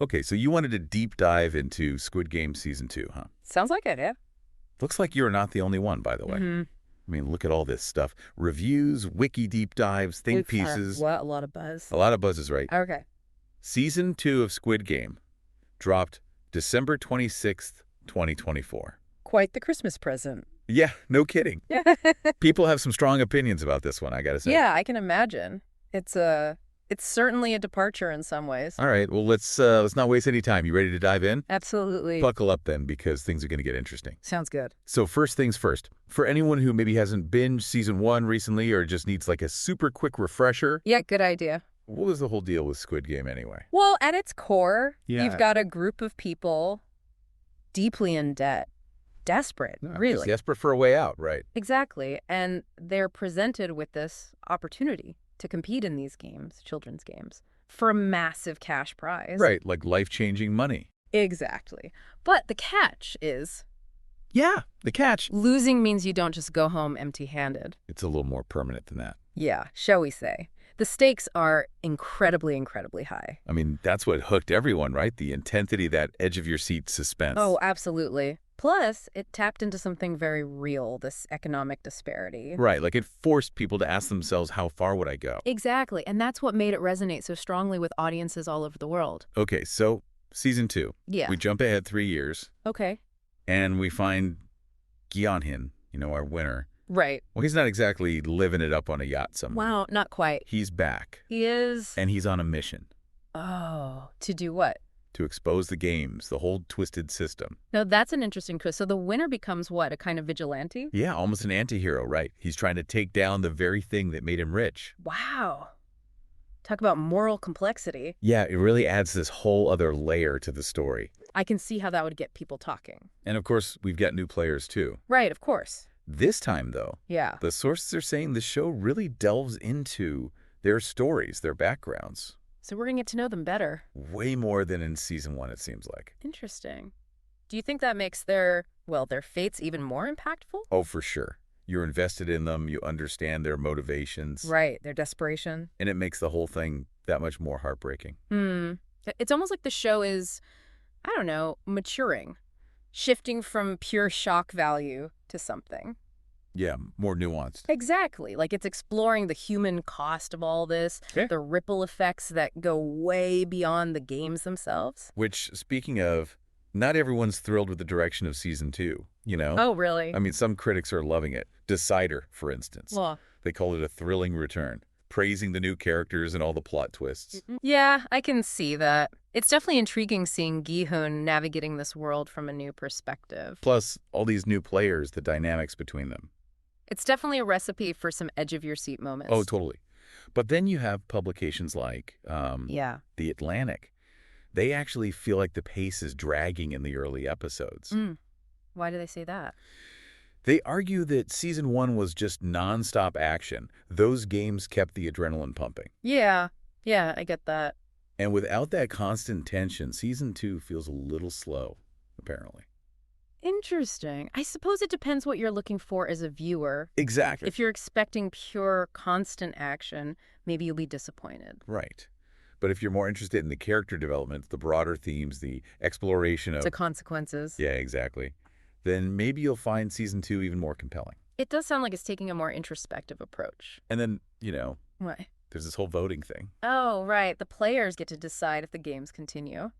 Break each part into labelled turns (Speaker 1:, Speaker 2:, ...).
Speaker 1: Okay, so you wanted to deep dive into Squid Game Season 2, huh?
Speaker 2: Sounds like it, yeah.
Speaker 1: Looks like you're not the only one, by the way.
Speaker 2: Mm-hmm.
Speaker 1: I mean, look at all this stuff. Reviews, wiki deep dives, think pieces.
Speaker 2: What? A lot of buzz.
Speaker 1: A lot of buzzes, right?
Speaker 2: Okay.
Speaker 1: Season 2 of Squid Game dropped December 26th, 2024.
Speaker 2: Quite the Christmas present.
Speaker 1: Yeah, no kidding.
Speaker 2: Yeah.
Speaker 1: People have some strong opinions about this one, I gotta say.
Speaker 2: Yeah, I can imagine. It's certainly a departure in some ways.
Speaker 1: All right, well, let's not waste any time. You ready to dive in?
Speaker 2: Absolutely.
Speaker 1: Buckle up then, because things are going to get interesting.
Speaker 2: Sounds good.
Speaker 1: So first things first, for anyone who maybe hasn't binged Season 1 recently or just needs like a super quick refresher,
Speaker 2: Yeah, good idea.
Speaker 1: what was the whole deal with Squid Game anyway?
Speaker 2: Well, at its core,
Speaker 1: Yeah.
Speaker 2: you've got a group of people deeply in debt. Desperate,
Speaker 1: No,
Speaker 2: really.
Speaker 1: just desperate for a way out, right?
Speaker 2: Exactly. And they're presented with this opportunity to compete in these games, children's games, for a massive cash prize.
Speaker 1: Right, like life-changing money.
Speaker 2: Exactly. But the catch is
Speaker 1: Yeah, the catch.
Speaker 2: losing means you don't just go home empty-handed.
Speaker 1: It's a little more permanent than that.
Speaker 2: Yeah, shall we say. The stakes are incredibly, incredibly high.
Speaker 1: I mean, that's what hooked everyone, right? The intensity, that edge-of-your-seat suspense.
Speaker 2: Oh, absolutely. Plus, it tapped into something very real, this economic disparity.
Speaker 1: Right, like it forced people to ask themselves, how far would I go?
Speaker 2: Exactly, and that's what made it resonate so strongly with audiences all over the world.
Speaker 1: Okay, so Season 2.
Speaker 2: Yeah.
Speaker 1: We jump ahead 3 years,
Speaker 2: Okay.
Speaker 1: and we find Gyeonhin, our winner.
Speaker 2: Right.
Speaker 1: Well, he's not exactly living it up on a yacht somewhere.
Speaker 2: Wow, not quite.
Speaker 1: He's back,
Speaker 2: He is...
Speaker 1: and he's on a mission
Speaker 2: Oh, to do what?
Speaker 1: to expose the games, the whole twisted system.
Speaker 2: No, that's an interesting twist. So the winner becomes what, a kind of vigilante?
Speaker 1: Yeah, almost an anti-hero, right? He's trying to take down the very thing that made him rich.
Speaker 2: Wow. Talk about moral complexity.
Speaker 1: Yeah, it really adds this whole other layer to the story.
Speaker 2: I can see how that would get people talking.
Speaker 1: And of course, we've got new players too.
Speaker 2: Right, of course.
Speaker 1: This time, though,
Speaker 2: Yeah.
Speaker 1: the sources are saying the show really delves into their stories, their backgrounds.
Speaker 2: So we're going to get to know them better.
Speaker 1: Way more than in Season 1, it seems like.
Speaker 2: Interesting. Do you think that makes their fates even more impactful?
Speaker 1: Oh, for sure. You're invested in them, you understand their motivations.
Speaker 2: Right, their desperation.
Speaker 1: And it makes the whole thing that much more heartbreaking.
Speaker 2: It's almost like the show is, I don't know, maturing, shifting from pure shock value to something.
Speaker 1: Yeah, more nuanced.
Speaker 2: Exactly. Like it's exploring the human cost of all this,
Speaker 1: Yeah.
Speaker 2: the ripple effects that go way beyond the games themselves.
Speaker 1: Which, speaking of, not everyone's thrilled with the direction of Season 2,
Speaker 2: Oh, really?
Speaker 1: I mean, some critics are loving it. Decider, for instance.
Speaker 2: Well,
Speaker 1: They call it a thrilling return, praising the new characters and all the plot twists.
Speaker 2: yeah, I can see that. It's definitely intriguing seeing Gi-hun navigating this world from a new perspective.
Speaker 1: Plus, all these new players, the dynamics between them.
Speaker 2: It's definitely a recipe for some edge-of-your-seat moments.
Speaker 1: Oh, totally. But then you have publications like
Speaker 2: Yeah.
Speaker 1: The Atlantic. They actually feel like the pace is dragging in the early episodes.
Speaker 2: Why do they say that?
Speaker 1: They argue that Season 1 was just nonstop action. Those games kept the adrenaline pumping.
Speaker 2: Yeah, I get that.
Speaker 1: And without that constant tension, Season 2 feels a little slow, apparently.
Speaker 2: Interesting. I suppose it depends what you're looking for as a viewer.
Speaker 1: Exactly.
Speaker 2: If you're expecting pure, constant action, maybe you'll be disappointed.
Speaker 1: Right. But if you're more interested in the character development, the broader themes, the exploration of...
Speaker 2: The consequences.
Speaker 1: Yeah, exactly. Then maybe you'll find Season 2 even more compelling.
Speaker 2: It does sound like it's taking a more introspective approach.
Speaker 1: And then,
Speaker 2: What?
Speaker 1: there's this whole voting thing.
Speaker 2: Oh, right. The players get to decide if the games continue.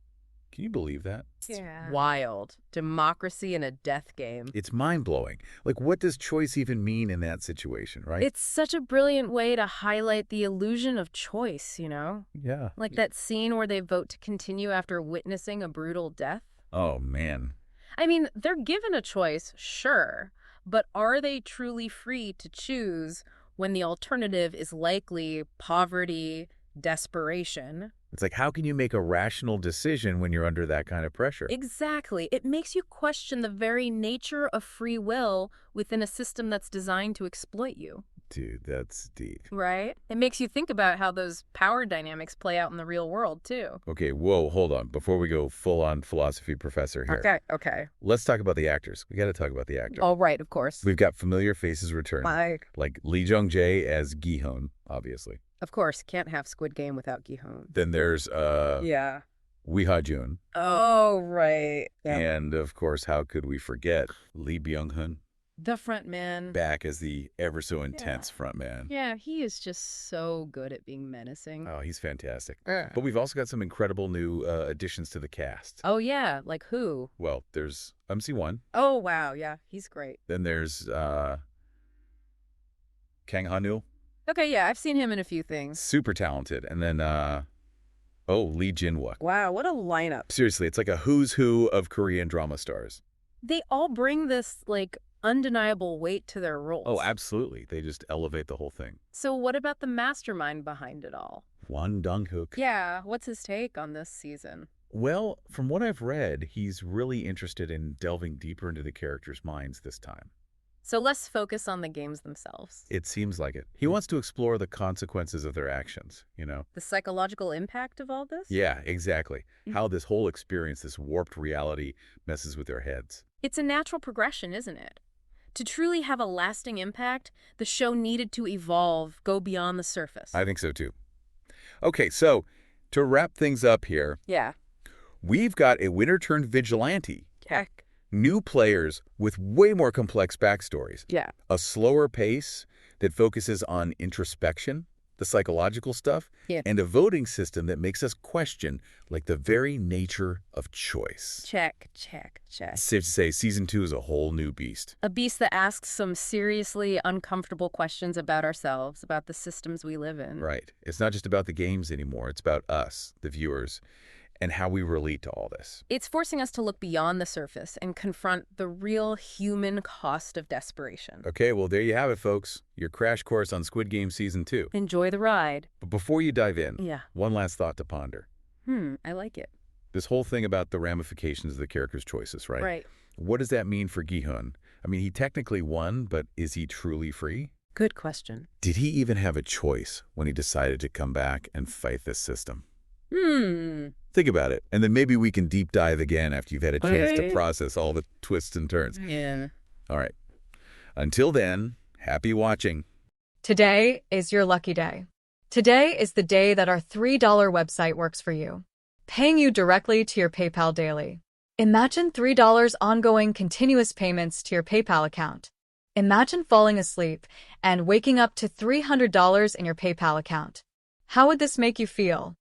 Speaker 1: Can you believe that?
Speaker 2: Yeah. Wild. Democracy in a death game.
Speaker 1: It's mind-blowing. Like, what does choice even mean in that situation, right?
Speaker 2: It's such a brilliant way to highlight the illusion of choice,
Speaker 1: Yeah.
Speaker 2: Like that scene where they vote to continue after witnessing a brutal death.
Speaker 1: Oh, man.
Speaker 2: I mean, they're given a choice, sure, but are they truly free to choose when the alternative is likely poverty, desperation?
Speaker 1: It's like, how can you make a rational decision when you're under that kind of pressure?
Speaker 2: Exactly. It makes you question the very nature of free will within a system that's designed to exploit you.
Speaker 1: Dude, that's deep.
Speaker 2: Right? It makes you think about how those power dynamics play out in the real world, too.
Speaker 1: Okay, whoa, hold on. Before we go full-on philosophy professor here.
Speaker 2: Okay.
Speaker 1: Let's talk about the actors. We got to talk about the actor.
Speaker 2: All right, of course.
Speaker 1: We've got familiar faces returning.
Speaker 2: Like,
Speaker 1: Lee Jung-jae as Gi-hun, obviously.
Speaker 2: of course, can't have Squid Game without Gi-hun.
Speaker 1: Then there's,
Speaker 2: Yeah.
Speaker 1: Wee Ha-jun.
Speaker 2: Oh, right. Yeah.
Speaker 1: And, of course, how could we forget Lee Byung-hun?
Speaker 2: The front man.
Speaker 1: Back as the ever-so-intense front man.
Speaker 2: Yeah, he is just so good at being menacing.
Speaker 1: Oh, he's fantastic.
Speaker 2: Ugh.
Speaker 1: But we've also got some incredible new additions to the cast.
Speaker 2: Oh, yeah. Like who?
Speaker 1: Well, there's MC1.
Speaker 2: Oh, wow. Yeah, he's great.
Speaker 1: Then there's Kang Ha-neul.
Speaker 2: Okay, yeah, I've seen him in a few things.
Speaker 1: Super talented. And then, Lee Jin-wook.
Speaker 2: Wow, what a lineup.
Speaker 1: Seriously, it's like a who's who of Korean drama stars.
Speaker 2: They all bring this, like, undeniable weight to their roles.
Speaker 1: Oh, absolutely. They just elevate the whole thing.
Speaker 2: So what about the mastermind behind it all?
Speaker 1: Won Dong-hook.
Speaker 2: Yeah, what's his take on this season?
Speaker 1: Well, from what I've read, he's really interested in delving deeper into the characters' minds this time.
Speaker 2: So let's focus on the games themselves.
Speaker 1: It seems like it. He wants to explore the consequences of their actions, you know?
Speaker 2: The psychological impact of all this?
Speaker 1: Yeah, exactly. How this whole experience, this warped reality, messes with their heads.
Speaker 2: It's a natural progression, isn't it? To truly have a lasting impact, the show needed to evolve, go beyond the surface.
Speaker 1: I think so, too. Okay, so to wrap things up here,
Speaker 2: Yeah.
Speaker 1: we've got a winter-turned vigilante.
Speaker 2: Heck.
Speaker 1: New players with way more complex backstories.
Speaker 2: Yeah.
Speaker 1: A slower pace that focuses on introspection, the psychological stuff,
Speaker 2: Yeah.
Speaker 1: and a voting system that makes us question, like, the very nature of choice.
Speaker 2: Check, check, check.
Speaker 1: It's safe to say Season 2 is a whole new beast.
Speaker 2: A beast that asks some seriously uncomfortable questions about ourselves, about the systems we live in.
Speaker 1: Right. It's not just about the games anymore. It's about us, the viewers, and how we relate to all this.
Speaker 2: It's forcing us to look beyond the surface and confront the real human cost of desperation.
Speaker 1: Okay, well, there you have it, folks. Your crash course on Squid Game Season 2.
Speaker 2: Enjoy the ride.
Speaker 1: But before you dive in,
Speaker 2: Yeah.
Speaker 1: one last thought to ponder.
Speaker 2: I like it.
Speaker 1: This whole thing about the ramifications of the characters' choices, right?
Speaker 2: Right.
Speaker 1: What does that mean for Gi-hun? I mean, he technically won, but is he truly free?
Speaker 2: Good question.
Speaker 1: Did he even have a choice when he decided to come back and fight this system? Think about it, and then maybe we can deep dive again after you've had a chance to process all the twists and turns.
Speaker 2: Yeah.
Speaker 1: All right. Until then, happy watching.
Speaker 3: Today is your lucky day. Today is the day that our $3 website works for you, paying you directly to your PayPal daily. Imagine $3 ongoing continuous payments to your PayPal account. Imagine falling asleep and waking up to $300 in your PayPal account. How would this make you feel?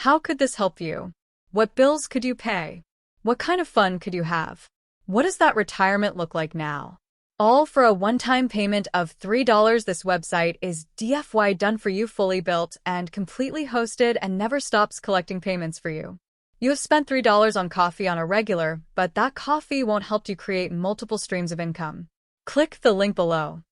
Speaker 3: How could this help you? What bills could you pay? What kind of fun could you have? What does that retirement look like now? All for a one-time payment of $3. This website is DFY done for you, fully built and completely hosted, and never stops collecting payments for you. You have spent $3 on coffee on a regular, but that coffee won't help you create multiple streams of income. Click the link below.